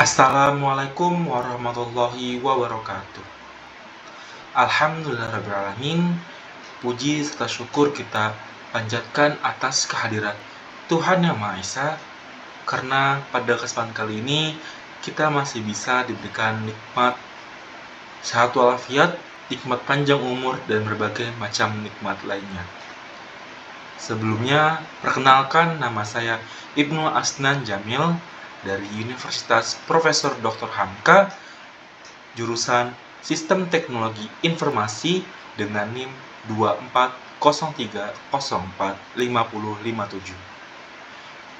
Assalamualaikum warahmatullahi wabarakatuh. Alhamdulillahirrahmanirrahim. Puji serta syukur kita panjatkan atas kehadiran Tuhan Yang Maha Esa, karena pada kesempatan kali ini kita masih bisa diberikan nikmat sehat walafiat, nikmat panjang umur, dan berbagai macam nikmat lainnya. Sebelumnya, perkenalkan, nama saya Ibnu Asnan Jamil dari Universitas Profesor Dr. Hamka, jurusan Sistem Teknologi Informasi dengan NIM 2403045057.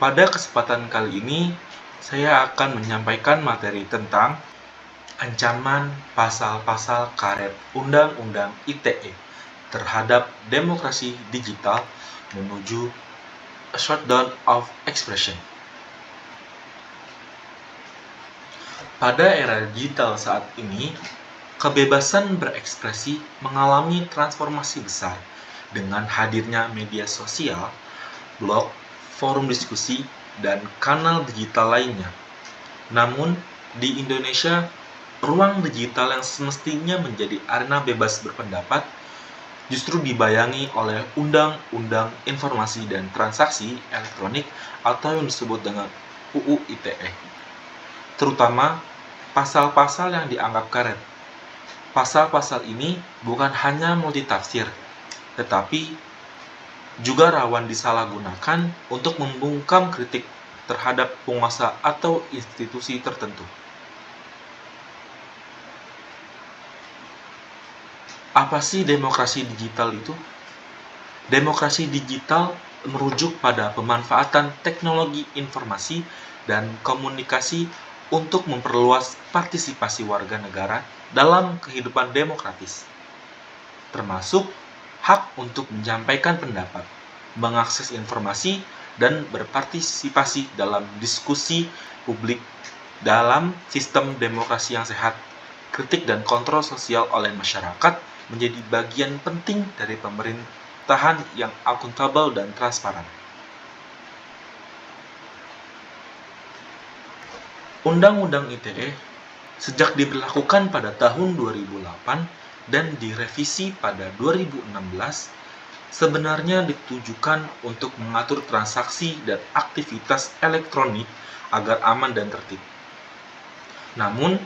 Pada kesempatan kali ini, saya akan menyampaikan materi tentang ancaman pasal-pasal karet Undang-Undang ITE terhadap demokrasi digital menuju a shutdown of expression. Pada era digital saat ini, kebebasan berekspresi mengalami transformasi besar dengan hadirnya media sosial, blog, forum diskusi, dan kanal digital lainnya. Namun, di Indonesia, ruang digital yang semestinya menjadi arena bebas berpendapat justru dibayangi oleh Undang-Undang Informasi dan Transaksi Elektronik atau yang disebut dengan UU ITE. Terutama pasal-pasal yang dianggap karet. Pasal-pasal ini bukan hanya multitafsir, tetapi juga rawan disalahgunakan untuk membungkam kritik terhadap penguasa atau institusi tertentu. Apa sih demokrasi digital itu? Demokrasi digital merujuk pada pemanfaatan teknologi informasi dan komunikasi untuk memperluas partisipasi warga negara dalam kehidupan demokratis, termasuk hak untuk menyampaikan pendapat, mengakses informasi, dan berpartisipasi dalam diskusi publik dalam sistem demokrasi yang sehat. Kritik dan kontrol sosial oleh masyarakat menjadi bagian penting dari pemerintahan yang akuntabel dan transparan. Undang-Undang ITE sejak diberlakukan pada tahun 2008 dan direvisi pada 2016 sebenarnya ditujukan untuk mengatur transaksi dan aktivitas elektronik agar aman dan tertib. Namun,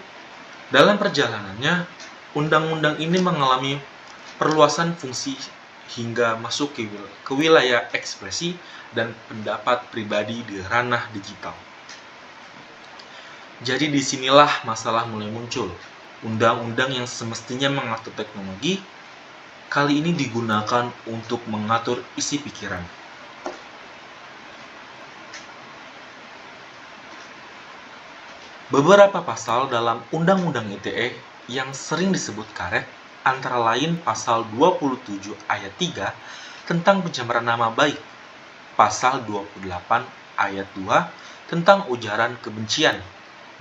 dalam perjalanannya, undang-undang ini mengalami perluasan fungsi hingga masuk ke wilayah ekspresi dan pendapat pribadi di ranah digital. Jadi disinilah masalah mulai muncul. Undang-undang yang semestinya mengatur teknologi, kali ini digunakan untuk mengatur isi pikiran. Beberapa pasal dalam Undang-Undang ITE yang sering disebut karet antara lain pasal 27 ayat 3 tentang pencemaran nama baik, pasal 28 ayat 2 tentang ujaran kebencian,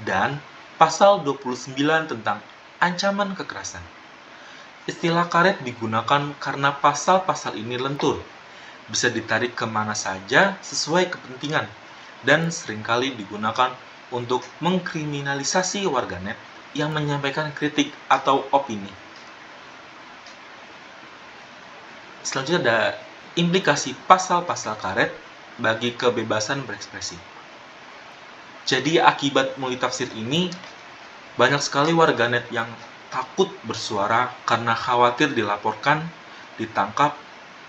dan pasal 29 tentang ancaman kekerasan. Istilah karet digunakan karena pasal-pasal ini lentur, bisa ditarik kemana saja sesuai kepentingan, dan seringkali digunakan untuk mengkriminalisasi warganet yang menyampaikan kritik atau opini. Selanjutnya ada implikasi pasal-pasal karet bagi kebebasan berekspresi. Jadi akibat multitafsir ini, banyak sekali warganet yang takut bersuara karena khawatir dilaporkan, ditangkap,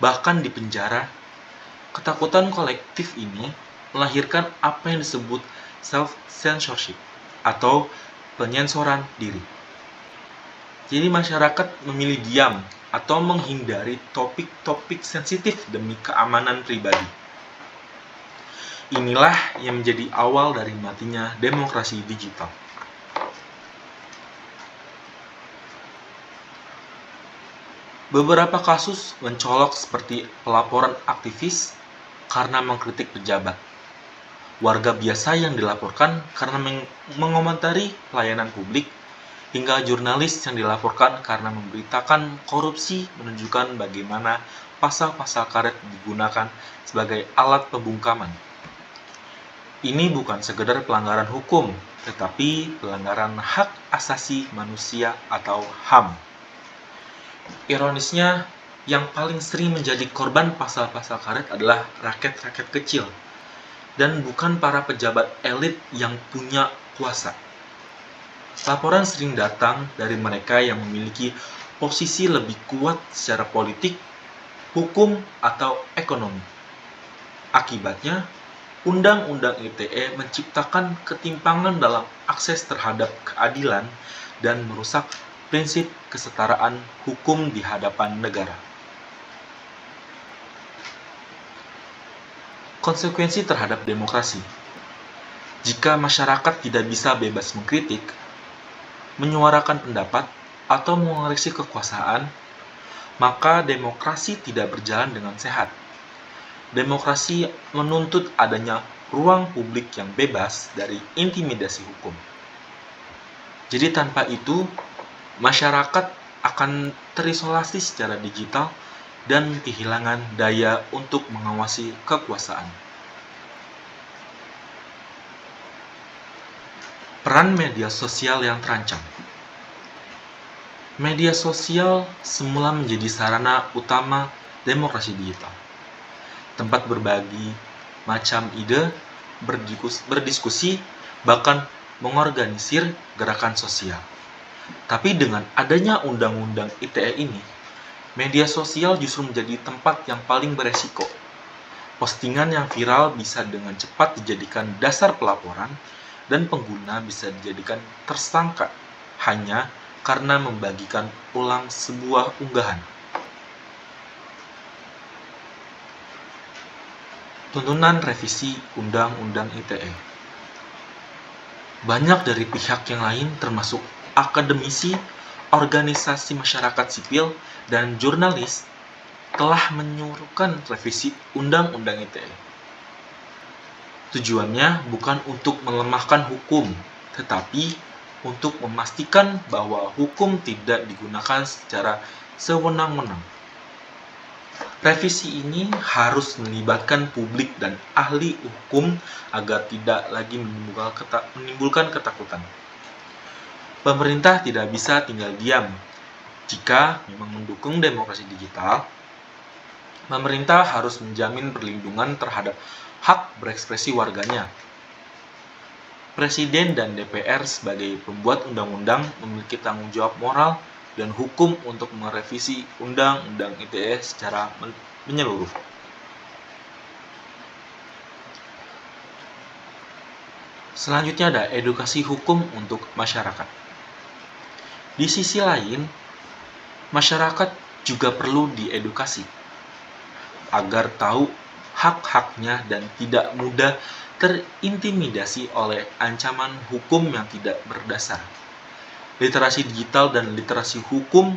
bahkan dipenjara. Ketakutan kolektif ini melahirkan apa yang disebut self-censorship atau penyensoran diri. Jadi masyarakat memilih diam atau menghindari topik-topik sensitif demi keamanan pribadi. Inilah yang menjadi awal dari matinya demokrasi digital. Beberapa kasus mencolok seperti pelaporan aktivis karena mengkritik pejabat, warga biasa yang dilaporkan karena mengomentari pelayanan publik, hingga jurnalis yang dilaporkan karena memberitakan korupsi, menunjukkan bagaimana pasal-pasal karet digunakan sebagai alat pembungkaman. Ini bukan sekedar pelanggaran hukum, tetapi pelanggaran hak asasi manusia atau HAM. Ironisnya, yang paling sering menjadi korban pasal-pasal karet adalah rakyat-rakyat kecil, dan bukan para pejabat elit yang punya kuasa. Laporan sering datang dari mereka yang memiliki posisi lebih kuat secara politik, hukum, atau ekonomi. Akibatnya, Undang-Undang ITE menciptakan ketimpangan dalam akses terhadap keadilan dan merusak prinsip kesetaraan hukum di hadapan negara. Konsekuensi terhadap demokrasi. Jika masyarakat tidak bisa bebas mengkritik, menyuarakan pendapat, atau mengoreksi kekuasaan, maka demokrasi tidak berjalan dengan sehat. Demokrasi menuntut adanya ruang publik yang bebas dari intimidasi hukum. Jadi tanpa itu, masyarakat akan terisolasi secara digital dan kehilangan daya untuk mengawasi kekuasaan. Peran media sosial yang terancam. Media sosial semula menjadi sarana utama demokrasi digital. Tempat berbagi macam ide, berdiskusi, bahkan mengorganisir gerakan sosial. Tapi dengan adanya Undang-Undang ITE ini, media sosial justru menjadi tempat yang paling beresiko. Postingan yang viral bisa dengan cepat dijadikan dasar pelaporan, dan pengguna bisa dijadikan tersangka hanya karena membagikan ulang sebuah unggahan. Tuntunan revisi Undang-Undang ITE. Banyak dari pihak yang lain termasuk akademisi, organisasi masyarakat sipil, dan jurnalis telah menyuruhkan revisi Undang-Undang ITE. Tujuannya bukan untuk melemahkan hukum, tetapi untuk memastikan bahwa hukum tidak digunakan secara sewenang-wenang. Revisi ini harus melibatkan publik dan ahli hukum agar tidak lagi menimbulkan ketakutan. Pemerintah tidak bisa tinggal diam. Jika memang mendukung demokrasi digital, pemerintah harus menjamin perlindungan terhadap hak berekspresi warganya. Presiden dan DPR sebagai pembuat undang-undang memiliki tanggung jawab moral dan hukum untuk merevisi Undang-Undang ITE secara menyeluruh. Selanjutnya ada edukasi hukum untuk masyarakat. Di sisi lain, masyarakat juga perlu diedukasi agar tahu hak-haknya dan tidak mudah terintimidasi oleh ancaman hukum yang tidak berdasar. Literasi digital dan literasi hukum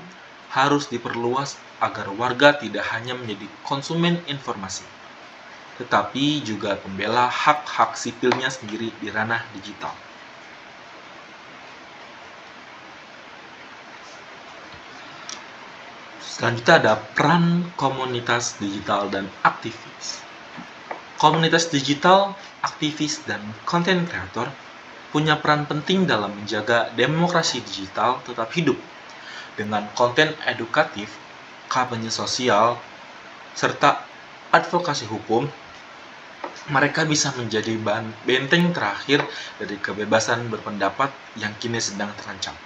harus diperluas agar warga tidak hanya menjadi konsumen informasi, tetapi juga pembela hak-hak sipilnya sendiri di ranah digital. Selanjutnya ada peran komunitas digital dan aktivis. Komunitas digital, aktivis, dan content creator punya peran penting dalam menjaga demokrasi digital tetap hidup. Dengan konten edukatif, kampanye sosial, serta advokasi hukum, mereka bisa menjadi benteng terakhir dari kebebasan berpendapat yang kini sedang terancam.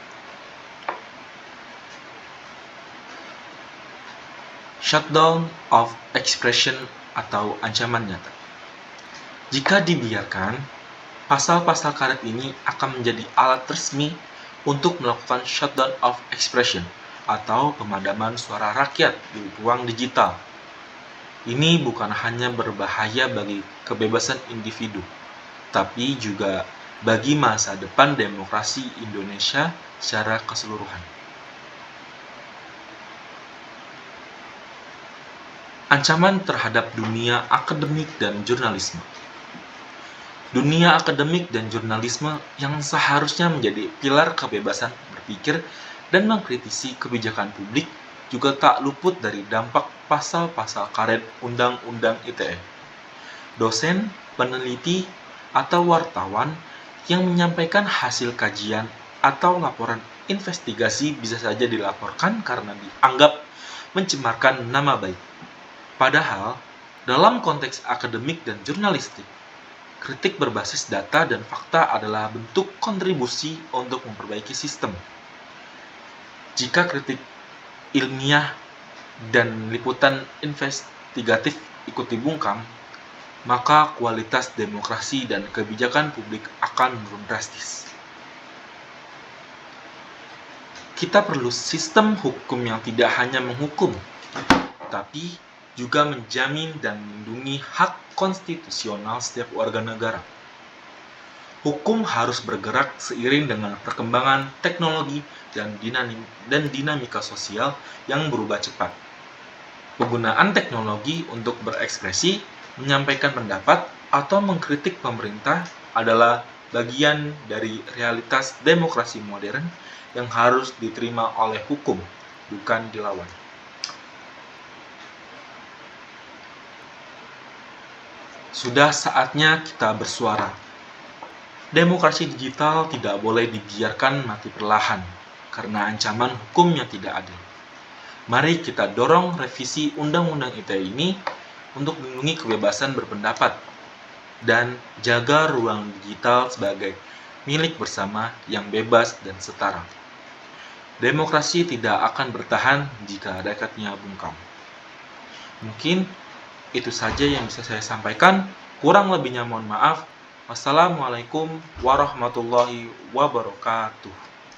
Shutdown of expression atau ancaman nyata. Jika dibiarkan, pasal-pasal karet ini akan menjadi alat resmi untuk melakukan shutdown of expression atau pemadaman suara rakyat di ruang digital. Ini bukan hanya berbahaya bagi kebebasan individu, tapi juga bagi masa depan demokrasi Indonesia secara keseluruhan. Ancaman terhadap dunia akademik dan jurnalisme. Dunia akademik dan jurnalisme yang seharusnya menjadi pilar kebebasan berpikir dan mengkritisi kebijakan publik juga tak luput dari dampak pasal-pasal karet Undang-Undang ITE. Dosen, peneliti, atau wartawan yang menyampaikan hasil kajian atau laporan investigasi bisa saja dilaporkan karena dianggap mencemarkan nama baik. Padahal, dalam konteks akademik dan jurnalistik, kritik berbasis data dan fakta adalah bentuk kontribusi untuk memperbaiki sistem. Jika kritik ilmiah dan liputan investigatif ikut dibungkam, maka kualitas demokrasi dan kebijakan publik akan menurun drastis. Kita perlu sistem hukum yang tidak hanya menghukum, tapi juga menjamin dan melindungi hak konstitusional setiap warga negara. Hukum harus bergerak seiring dengan perkembangan teknologi dan dinamika sosial yang berubah cepat. Penggunaan teknologi untuk berekspresi, menyampaikan pendapat, atau mengkritik pemerintah adalah bagian dari realitas demokrasi modern yang harus diterima oleh hukum, bukan dilawan. Sudah saatnya kita bersuara. Demokrasi digital tidak boleh dibiarkan mati perlahan karena ancaman hukum yang tidak adil. Mari kita dorong revisi Undang-Undang ITE ini untuk melindungi kebebasan berpendapat dan jaga ruang digital sebagai milik bersama yang bebas dan setara. Demokrasi tidak akan bertahan jika raketnya bungkam. Mungkin itu saja yang bisa saya sampaikan. Kurang lebihnya mohon maaf. Wassalamualaikum warahmatullahi wabarakatuh.